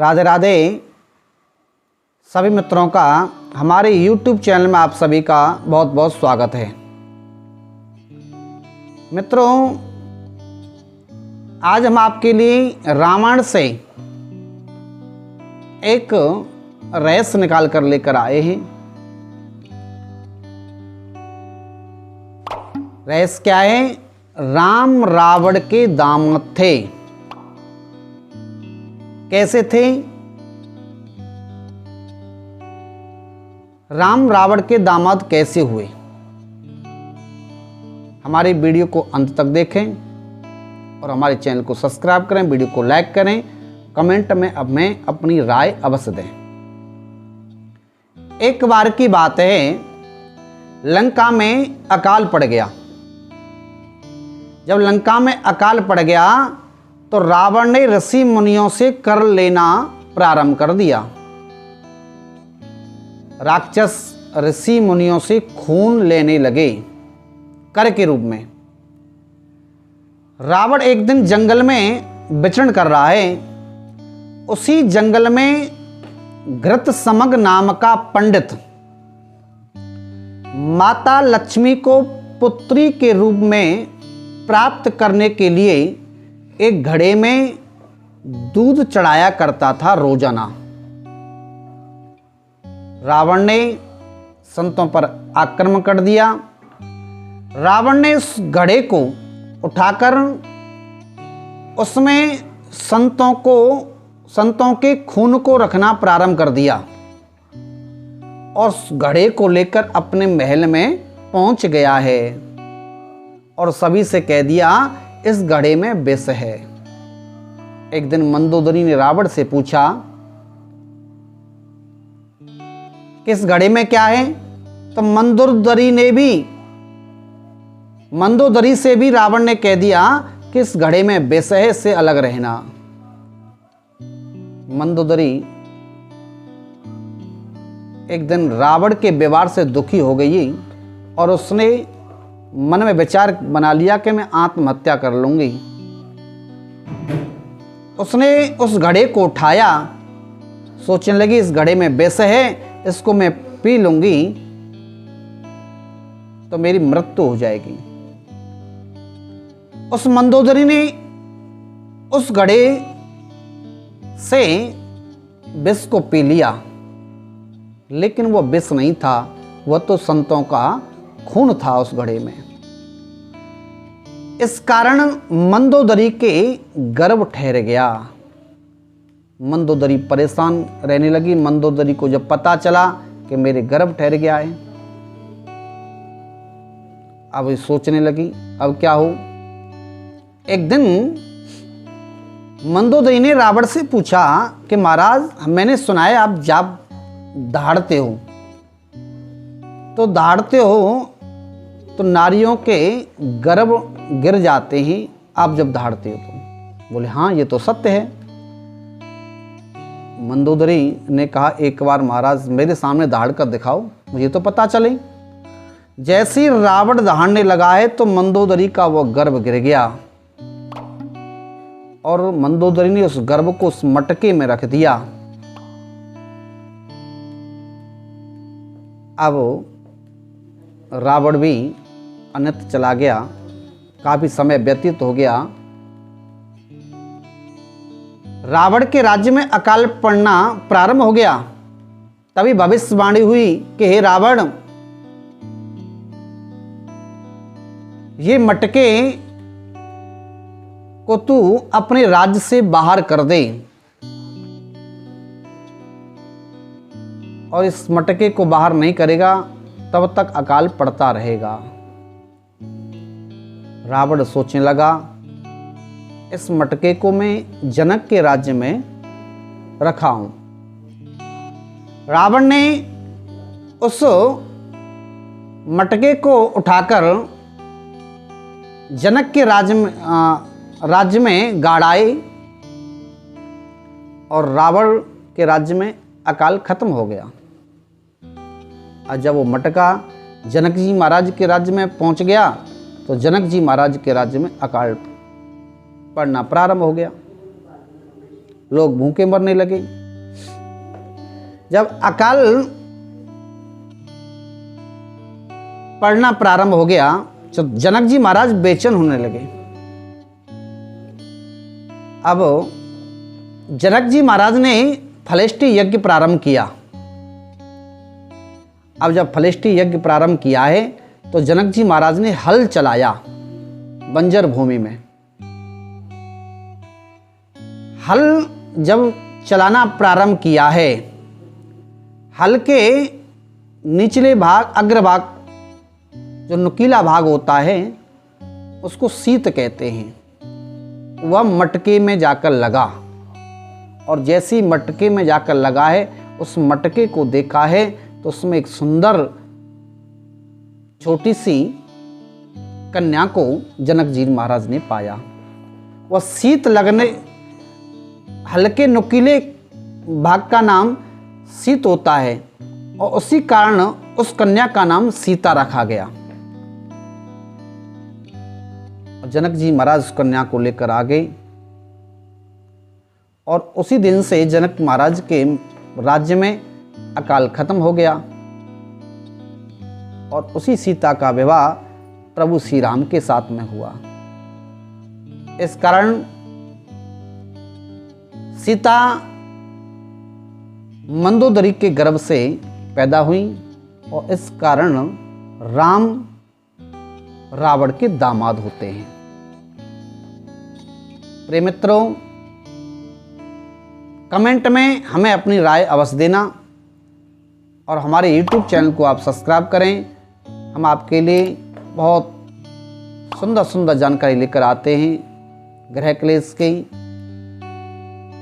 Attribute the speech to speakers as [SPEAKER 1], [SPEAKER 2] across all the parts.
[SPEAKER 1] राधे राधे। सभी मित्रों का हमारे YouTube चैनल में आप सभी का बहुत बहुत स्वागत है। मित्रों, आज हम आपके लिए रामायण से एक रहस्य निकाल कर लेकर आए हैं। रहस्य क्या है? राम रावण के दामाद थे। कैसे थे? राम रावण के दामाद कैसे हुए? हमारी वीडियो को अंत तक देखें और हमारे चैनल को सब्सक्राइब करें, वीडियो को लाइक करें, कमेंट में अपनी राय अवश्य दें। एक बार की बात है, लंका में अकाल पड़ गया। जब लंका में अकाल पड़ गया तो रावण ने ऋषि मुनियों से कर लेना प्रारंभ कर दिया। राक्षस ऋषि मुनियों से खून लेने लगे कर के रूप में। रावण एक दिन जंगल में विचरण कर रहा है। उसी जंगल में घृतसमग नाम का पंडित माता लक्ष्मी को पुत्री के रूप में प्राप्त करने के लिए एक घड़े में दूध चढ़ाया करता था रोजाना। रावण ने संतों पर आक्रमण कर दिया। रावण ने उस घड़े को उठाकर उसमें संतों के खून को रखना प्रारंभ कर दिया और उस घड़े को लेकर अपने महल में पहुंच गया है और सभी से कह दिया इस घड़े में विष है। एक दिन मंदोदरी ने रावण से पूछा किस घड़े में क्या है? तो मंदोदरी से भी रावण ने कह दिया कि इस घड़े में विष है, इससे अलग रहना। मंदोदरी एक दिन रावण के व्यवहार से दुखी हो गई और उसने मन में विचार बना लिया कि मैं आत्महत्या कर लूंगी। उसने उस घड़े को उठाया, सोचने लगी इस घड़े में विष है, इसको मैं पी लूंगी तो मेरी मृत्यु हो जाएगी। उस मंदोदरी ने उस घड़े से विष को पी लिया, लेकिन वो विष नहीं था, वह तो संतों का खून था उस घड़े में। इस कारण मंदोदरी के गर्भ ठहर गया। मंदोदरी परेशान रहने लगी। मंदोदरी को जब पता चला कि मेरे गर्भ ठहर गया है, अब ये सोचने लगी अब क्या हो। एक दिन मंदोदरी ने रावण से पूछा कि महाराज, मैंने सुना है आप जब दहाड़ते हो तो नारियों के गर्भ गिर जाते हैं आप जब दहाड़ते हो तो। बोले हाँ, ये तो सत्य है। मंदोदरी ने कहा एक बार महाराज मेरे सामने दहाड़ कर दिखाओ, मुझे तो पता चले। जैसे ही रावण दहाड़ने लगा है तो मंदोदरी का वह गर्भ गिर गया और मंदोदरी ने उस गर्भ को उस मटके में रख दिया। अब रावण भी अन्यत्र चला गया। काफी समय व्यतीत हो गया। रावण के राज्य में अकाल पड़ना प्रारंभ हो गया। तभी भविष्यवाणी हुई कि हे रावण, ये मटके को तू अपने राज्य से बाहर कर दे और इस मटके को बाहर नहीं करेगा तब तक अकाल पड़ता रहेगा। रावण सोचने लगा इस मटके को मैं जनक के राज्य में रखा हूं। रावण ने उस मटके को उठाकर जनक के राज्य में गाड़ाए और रावण के राज्य में अकाल खत्म हो गया। और जब वो मटका जनक जी महाराज के राज्य में पहुंच गया तो जनक जी महाराज के राज्य में अकाल पड़ना प्रारंभ हो गया। लोग भूखे मरने लगे। जब अकाल पड़ना प्रारंभ हो गया तो जनक जी महाराज बेचैन होने लगे। अब जनक जी महाराज ने फलेष्टि यज्ञ प्रारंभ किया। अब जब फलेष्टि यज्ञ प्रारंभ किया है तो जनक जी महाराज ने हल चलाया बंजर भूमि में। हल जब चलाना प्रारंभ किया है, हल के निचले भाग, अग्रभाग, जो नुकीला भाग होता है उसको सीत कहते हैं। वह मटके में जाकर लगा और जैसे ही मटके में जाकर लगा है, उस मटके को देखा है तो उसमें एक सुंदर छोटी सी कन्या को जनक जी महाराज ने पाया। वह सीत लगने, हल्के नुकीले भाग का नाम सीत होता है और उसी कारण उस कन्या का नाम सीता रखा गया। जनक जी महाराज उस कन्या को लेकर आ गए और उसी दिन से जनक महाराज के राज्य में अकाल खत्म हो गया और उसी सीता का विवाह प्रभु श्री राम के साथ में हुआ। इस कारण सीता मंदोदरी के गर्भ से पैदा हुई और इस कारण राम रावण के दामाद होते हैं। प्रिय मित्रों, कमेंट में हमें अपनी राय अवश्य देना और हमारे YouTube चैनल को आप सब्सक्राइब करें। हम आपके लिए बहुत सुंदर सुंदर जानकारी लेकर आते हैं, ग्रह क्लेश की,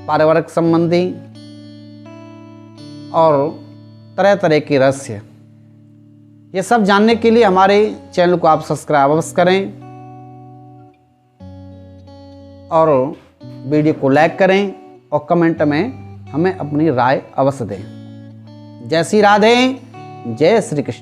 [SPEAKER 1] पारिवारिक संबंधी और तरह तरह के रहस्य। ये सब जानने के लिए हमारे चैनल को आप सब्सक्राइब अवश्य करें और वीडियो को लाइक करें और कमेंट में हमें अपनी राय अवश्य दें। जय श्री राधे, जय श्री कृष्ण।